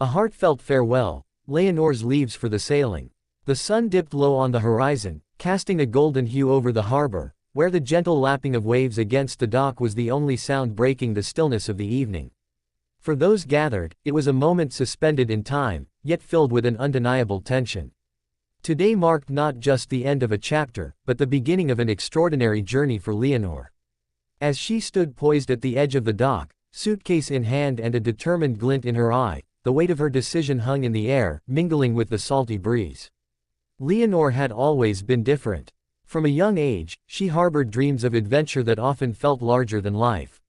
A heartfelt farewell, Leonor's leaves for the sailing. The sun dipped low on the horizon, casting a golden hue over the harbor, where the gentle lapping of waves against the dock was the only sound breaking the stillness of the evening. For those gathered, it was a moment suspended in time, yet filled with an undeniable tension. Today marked not just the end of a chapter, but the beginning of an extraordinary journey for Leonor. As she stood poised at the edge of the dock, suitcase in hand and a determined glint in her eye, the weight of her decision hung in the air, mingling with the salty breeze. Leonor had always been different. From a young age, she harbored dreams of adventure that often felt larger than life.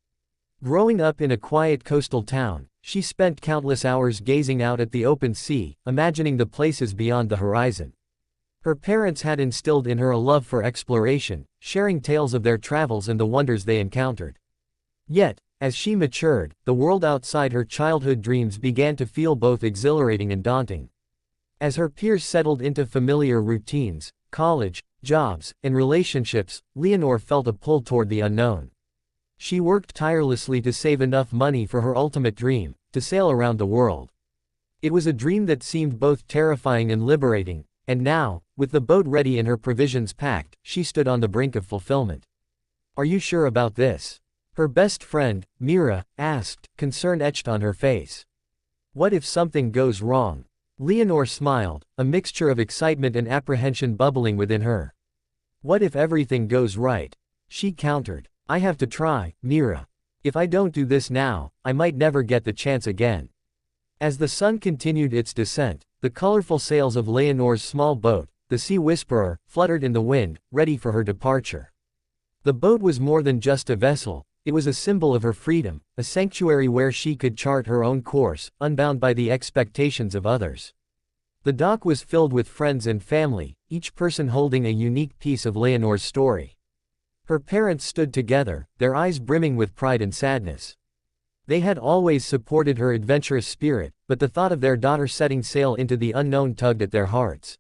Growing up in a quiet coastal town, she spent countless hours gazing out at the open sea, imagining the places beyond the horizon. Her parents had instilled in her a love for exploration, sharing tales of their travels and the wonders they encountered. Yet, as she matured, the world outside her childhood dreams began to feel both exhilarating and daunting. As her peers settled into familiar routines, college, jobs, and relationships, Leonor felt a pull toward the unknown. She worked tirelessly to save enough money for her ultimate dream, to sail around the world. It was a dream that seemed both terrifying and liberating, and now, with the boat ready and her provisions packed, she stood on the brink of fulfillment. "Are you sure about this?" her best friend, Mira, asked, concern etched on her face. "What if something goes wrong?" Leonor smiled, a mixture of excitement and apprehension bubbling within her. "What if everything goes right?" she countered. "I have to try, Mira. If I don't do this now, I might never get the chance again." As the sun continued its descent, the colorful sails of Leonor's small boat, the Sea Whisperer, fluttered in the wind, ready for her departure. The boat was more than just a vessel, it was a symbol of her freedom, a sanctuary where she could chart her own course, unbound by the expectations of others. The dock was filled with friends and family, each person holding a unique piece of Leonor's story. Her parents stood together, their eyes brimming with pride and sadness. They had always supported her adventurous spirit, but the thought of their daughter setting sail into the unknown tugged at their hearts.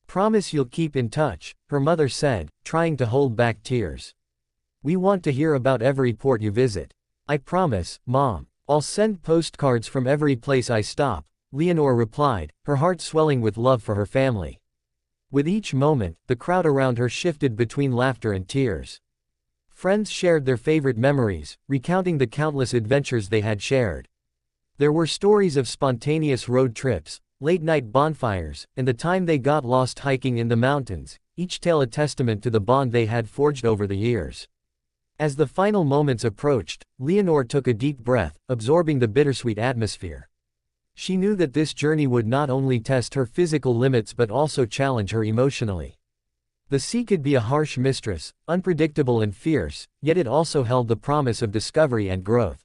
"Promise you'll keep in touch," her mother said, trying to hold back tears. "We want to hear about every port you visit." "I promise, Mom. I'll send postcards from every place I stop," Leonor replied, her heart swelling with love for her family. With each moment, the crowd around her shifted between laughter and tears. Friends shared their favorite memories, recounting the countless adventures they had shared. There were stories of spontaneous road trips, late-night bonfires, and the time they got lost hiking in the mountains, each tale a testament to the bond they had forged over the years. As the final moments approached, Leonor took a deep breath, absorbing the bittersweet atmosphere. She knew that this journey would not only test her physical limits but also challenge her emotionally. The sea could be a harsh mistress, unpredictable and fierce, yet it also held the promise of discovery and growth.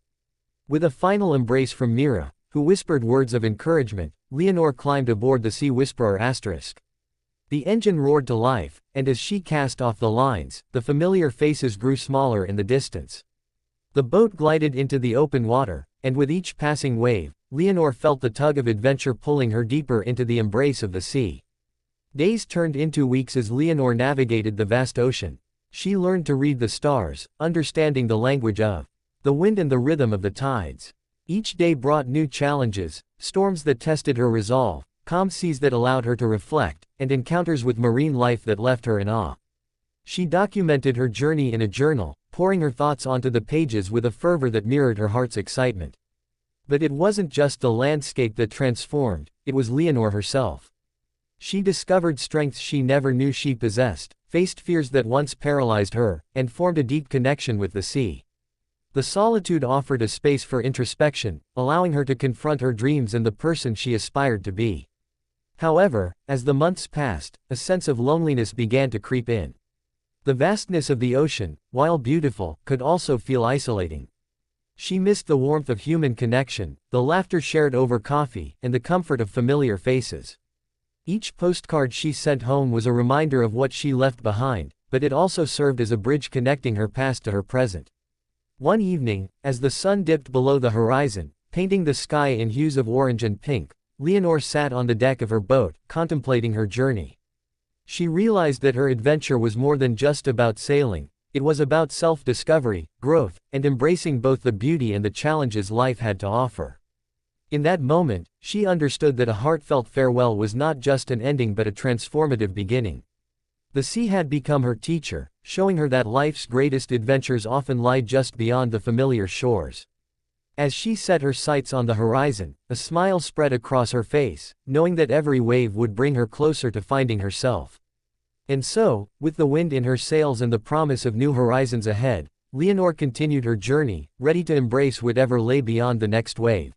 With a final embrace from Mira, who whispered words of encouragement, Leonor climbed aboard the Sea Whisperer *. The engine roared to life, and as she cast off the lines, the familiar faces grew smaller in the distance. The boat glided into the open water, and with each passing wave, Leonor felt the tug of adventure pulling her deeper into the embrace of the sea. Days turned into weeks as Leonor navigated the vast ocean. She learned to read the stars, understanding the language of the wind and the rhythm of the tides. Each day brought new challenges, storms that tested her resolve, calm seas that allowed her to reflect, and encounters with marine life that left her in awe. She documented her journey in a journal, pouring her thoughts onto the pages with a fervor that mirrored her heart's excitement. But it wasn't just the landscape that transformed, it was Leonor herself. She discovered strengths she never knew she possessed, faced fears that once paralyzed her, and formed a deep connection with the sea. The solitude offered a space for introspection, allowing her to confront her dreams and the person she aspired to be. However, as the months passed, a sense of loneliness began to creep in. The vastness of the ocean, while beautiful, could also feel isolating. She missed the warmth of human connection, the laughter shared over coffee, and the comfort of familiar faces. Each postcard she sent home was a reminder of what she left behind, but it also served as a bridge connecting her past to her present. One evening, as the sun dipped below the horizon, painting the sky in hues of orange and pink, Leonor sat on the deck of her boat, contemplating her journey. She realized that her adventure was more than just about sailing, it was about self-discovery, growth, and embracing both the beauty and the challenges life had to offer. In that moment, she understood that a heartfelt farewell was not just an ending but a transformative beginning. The sea had become her teacher, showing her that life's greatest adventures often lie just beyond the familiar shores. As she set her sights on the horizon, a smile spread across her face, knowing that every wave would bring her closer to finding herself. And so, with the wind in her sails and the promise of new horizons ahead, Leonor continued her journey, ready to embrace whatever lay beyond the next wave.